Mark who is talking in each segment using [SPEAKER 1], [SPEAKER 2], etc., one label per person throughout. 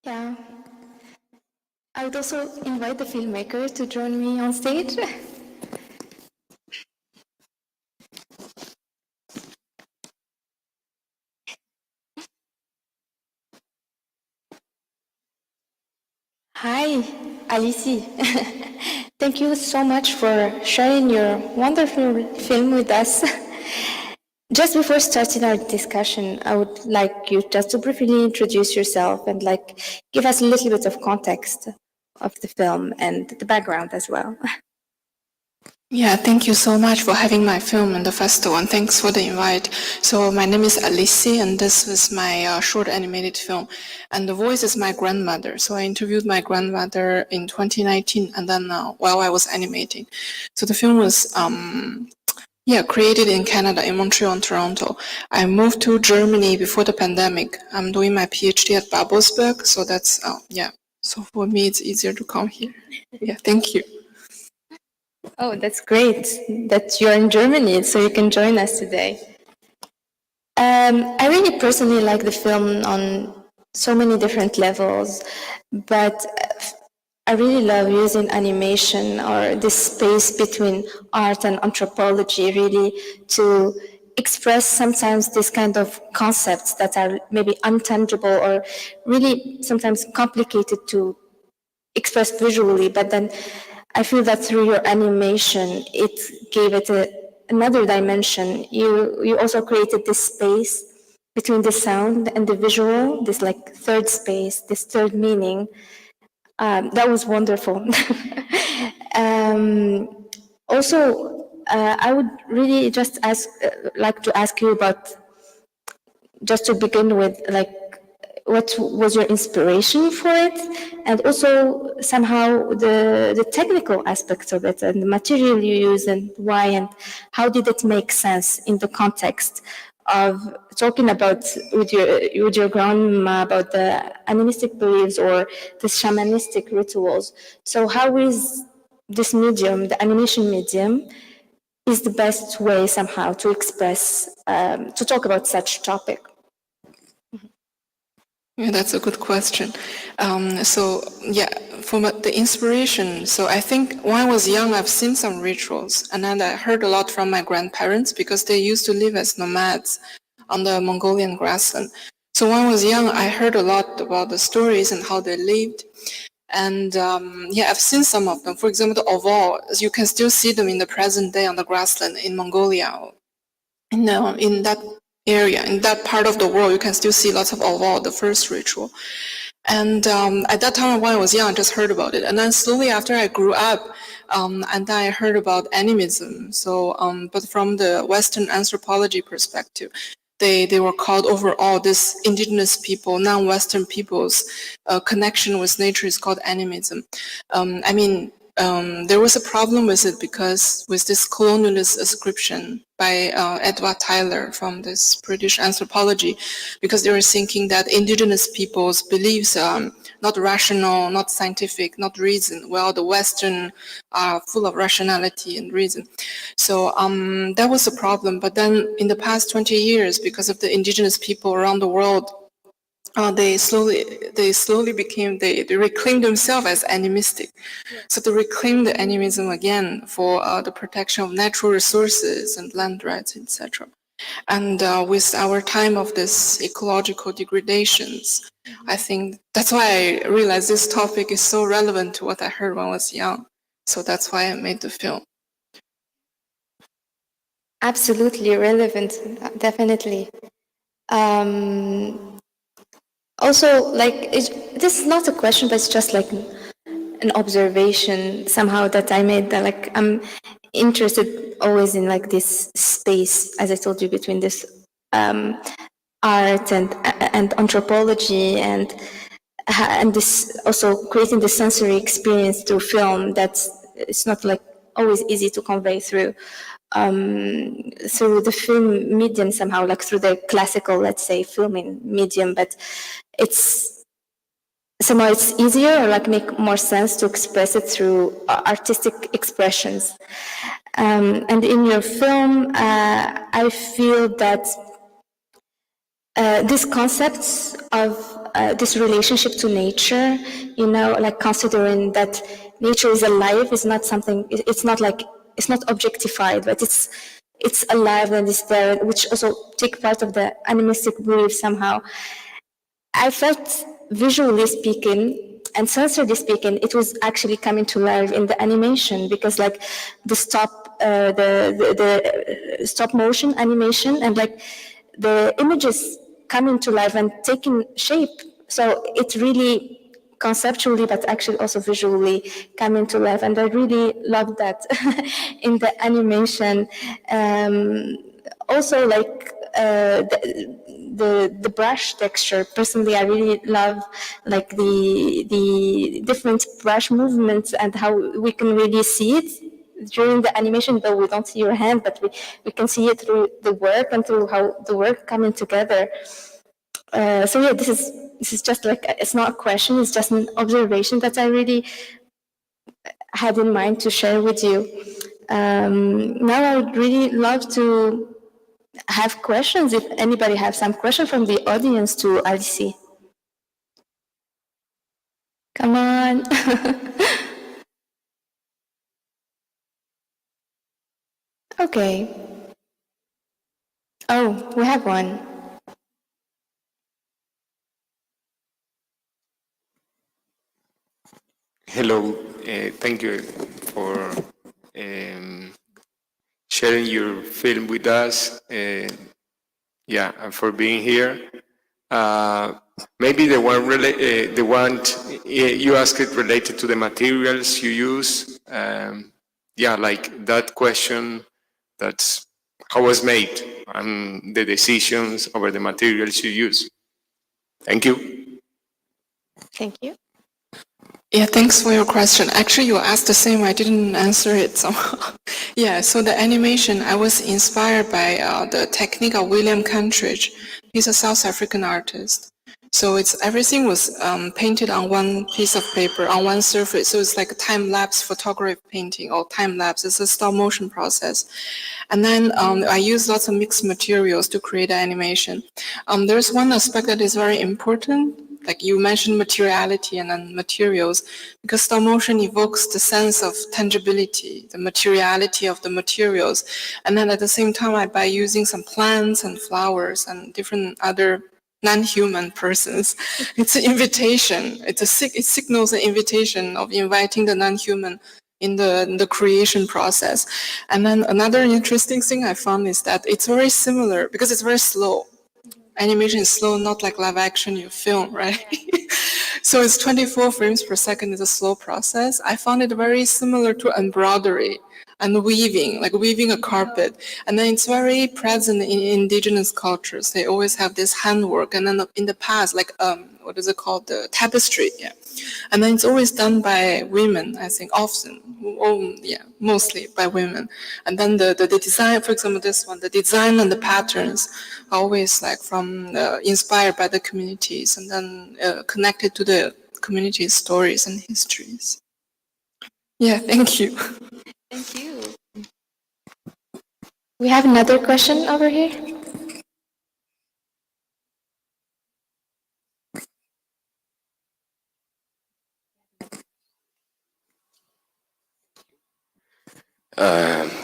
[SPEAKER 1] Yeah. I would also invite the filmmaker to join me on stage. Hi, Alisi. Thank you so much for sharing your wonderful film with us. Just before starting our discussion, I would like you just to briefly introduce yourself and give us a little bit of context of the film and the background as well.
[SPEAKER 2] Yeah, thank you so much for having my film in the festival, and thanks for the invite. So my name is Alisi, and this is my short animated film. And the voice is my grandmother. So I interviewed my grandmother in 2019, and then while I was animating. So the film was created in Canada, in Montreal and Toronto. I moved to Germany before the pandemic. I'm doing my PhD at Babelsberg, so that's So for me, it's easier to come here. Yeah, thank you.
[SPEAKER 1] Oh, that's great that you're in Germany, so you can join us today. I really personally like the film on so many different levels, but I really love using animation or this space between art and anthropology really to express sometimes this kind of concepts that are maybe untangible or really sometimes complicated to express visually, but then I feel that through your animation, it gave it another dimension. You also created this space between the sound and the visual, this third space, this third meaning. That was wonderful. Also, I would really just like to ask you about, just to begin with, what was your inspiration for it, and also somehow the technical aspects of it and the material you use and why, and how did it make sense in the context of talking about with your grandma about the animistic beliefs or the shamanistic rituals. So how is this medium, the animation medium, is the best way somehow to express, to talk about such topic?
[SPEAKER 2] Yeah, that's a good question. For the inspiration, so I think when I was young, I've seen some rituals, and then I heard a lot from my grandparents because they used to live as nomads on the Mongolian grassland. So when I was young, I heard a lot about the stories and how they lived. And I've seen some of them. For example, the oval, you can still see them in the present day on the grassland in Mongolia. In that area, in that part of the world, you can still see lots of oval, the first ritual. And at that time, when I was young, I just heard about it. And then slowly after I grew up, and then I heard about animism. So, but from the Western anthropology perspective, they were called overall, this indigenous people, non-Western people's connection with nature is called animism. There was a problem with it because with this colonialist ascription by Edward Tyler from this British anthropology, because they were thinking that indigenous people's beliefs are not rational, not scientific, not reason, while the Western are full of rationality and reason. So that was a problem. But then in the past 20 years, because of the indigenous people around the world, they reclaimed themselves as animistic. So they reclaimed the animism again for the protection of natural resources and land rights, etc. And with our time of this ecological degradations, I think that's why I realized this topic is so relevant to what I heard when I was young. So that's why I made the film.
[SPEAKER 1] Absolutely relevant, definitely. Also, this is not a question, but it's just like an observation somehow that I made. That I'm interested always in this space, as I told you, between this art and anthropology and this also creating the sensory experience through film. It's not always easy to convey through the film medium somehow, through the classical, let's say, filming medium, but it's somehow it's easier or make more sense to express it through artistic expressions. And in your film, I feel that these concepts of this relationship to nature, like considering that nature is alive, is not something, it's not objectified, but it's alive and it's there, which also take part of the animistic belief somehow. I felt, visually speaking and sensorily speaking, it was actually coming to life in the animation, because like the stop motion animation and like the images coming to life and taking shape. So it really conceptually, but actually also visually coming to life. And I really loved that in the animation. Also, like the brush texture. Personally, I really love like the different brush movements and how we can really see it during the animation, though we don't see your hand, but we can see it through the work and through how the work coming together. So yeah, this is just like, it's not a question, it's just an observation that I really had in mind to share with you. Now I would really love to have questions, if anybody has some question from the audience to Alisi. Come on. Okay. Oh, we have one.
[SPEAKER 3] Hello, thank you for sharing your film with us. And for being here. Maybe the one you asked it related to the materials you use. Like that question. That's how was made and the decisions over the materials you use. Thank you.
[SPEAKER 1] Thank you.
[SPEAKER 2] Yeah, thanks for your question. Actually, you asked the same. I didn't answer it somehow. Yeah, so the animation, I was inspired by the technique of William Cantridge. He's a South African artist. So everything was painted on one piece of paper, on one surface. So it's like a time-lapse photography painting or time-lapse. It's a stop-motion process. And then I use lots of mixed materials to create the animation. There's one aspect that is very important. Like you mentioned materiality and then materials, because stop motion evokes the sense of tangibility, the materiality of the materials. And then at the same time, by using some plants and flowers and different other non-human persons, it's an invitation. It signals an invitation of inviting the non-human in the creation process. And then another interesting thing I found is that it's very similar because it's very slow. Animation is slow, not like live action you film, right? So it's 24 frames per second is a slow process. I found it very similar to embroidery and weaving, like weaving a carpet. And then it's very present in indigenous cultures. They always have this handwork. And then in the past, like, what is it called? The tapestry, yeah. And then it's always done by women, I think, often, mostly by women. And then the design, for example, this one, the design and the patterns are always like from inspired by the communities and then connected to the community's stories and histories. Yeah, thank you.
[SPEAKER 1] Thank you. We have another question over here.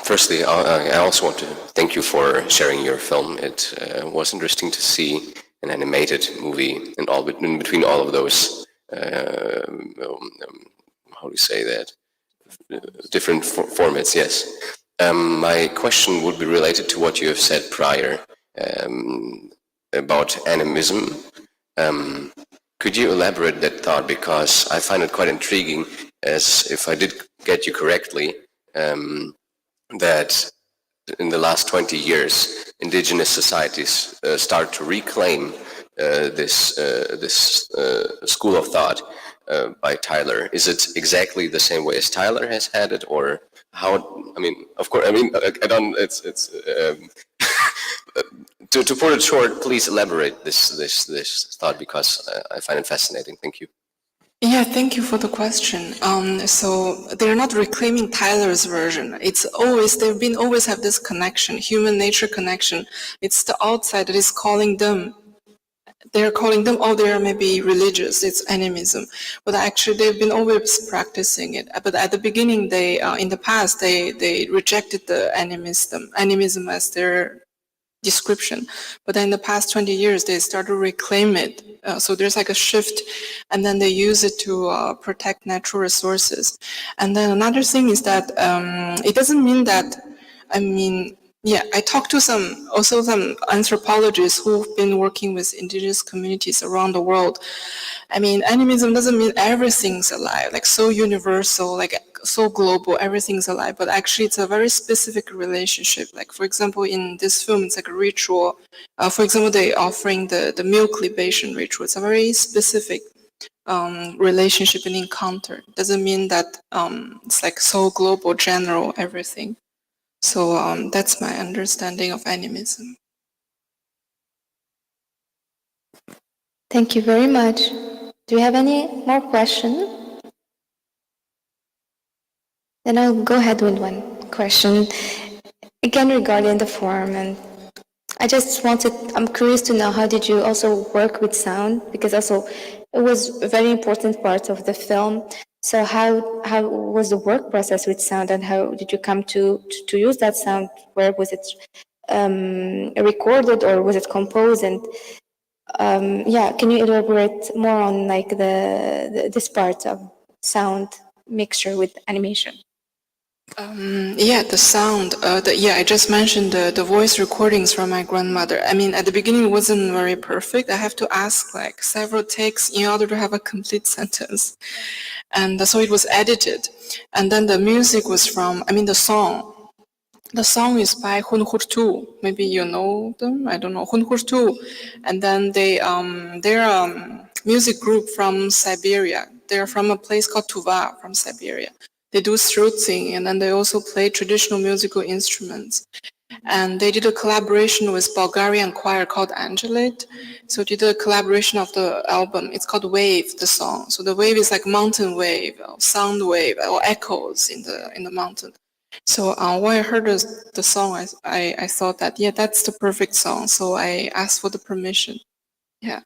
[SPEAKER 4] Firstly, I also want to thank you for sharing your film. It was interesting to see an animated movie and all in between all of those, how do you say that, different formats, yes. My question would be related to what you have said prior about animism. Could you elaborate that thought, because I find it quite intriguing, as if I did get you correctly, that in the last 20 years, indigenous societies start to reclaim this school of thought by Tyler. Is it exactly the same way as Tyler has had it, or how? I mean, of course. I mean, I don't. It's to put it short. Please elaborate this thought, because I find it fascinating. Thank you.
[SPEAKER 2] Yeah, thank you for the question. So they're not reclaiming Tyler's version. It's always, they've always have this connection, human nature connection. It's the outside that is calling them they're calling them, oh, they're maybe religious, it's animism. But actually, they've been always practicing it. But at the beginning, they, in the past, they rejected the animism as their description. But then in the past 20 years, they started to reclaim it. So there's like a shift, and then they use it to protect natural resources. And then another thing is that it doesn't mean that, yeah, I talked to some anthropologists who've been working with indigenous communities around the world. I mean, animism doesn't mean everything's alive, like so universal, like so global, everything's alive, but actually it's a very specific relationship. Like, for example, in this film, it's like a ritual. For example, they offering the milk libation ritual. It's a very specific relationship and encounter. Doesn't mean that it's like so global, general, everything. So that's my understanding of animism.
[SPEAKER 1] Thank you very much. Do you have any more questions? Then I'll go ahead with one question. Again, regarding the form, and I'm curious to know, how did you also work with sound? Because also it was a very important part of the film. So how was the work process with sound, and how did you come to use that sound? Where was it recorded, or was it composed? And yeah, can you elaborate more on like this part of sound mixture with animation?
[SPEAKER 2] Yeah, the sound. I just mentioned the voice recordings from my grandmother. I mean, at the beginning, it wasn't very perfect. I have to ask like several takes in order to have a complete sentence, and so it was edited. And then the music was from, the song. The song is by Hun Hurtu. Maybe you know them. I don't know Hun Hurtu. And then they're a music group from Siberia. They're from a place called Tuva from Siberia. They do throat singing, and then they also play traditional musical instruments. And they did a collaboration with Bulgarian choir called Angelit. So did a collaboration of the album. It's called Wave, the song. So the wave is like mountain wave, or sound wave, or echoes in the mountain. So when I heard the song, I thought that, yeah, that's the perfect song. So I asked for the permission. Yeah.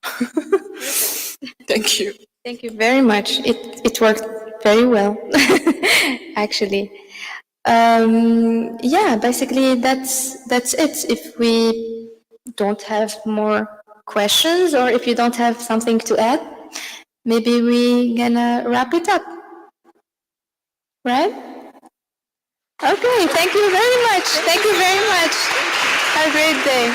[SPEAKER 2] Thank you.
[SPEAKER 1] Thank you very much. It worked very well, actually. Yeah, basically that's it. If we don't have more questions, or if you don't have something to add, maybe we gonna wrap it up, right? Okay, thank you very much. Thank you very much. Have a great day.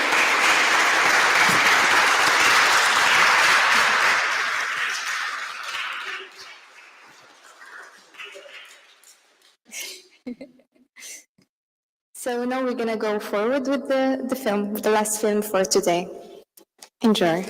[SPEAKER 1] So now we're gonna go forward with the film, the last film for today. Enjoy.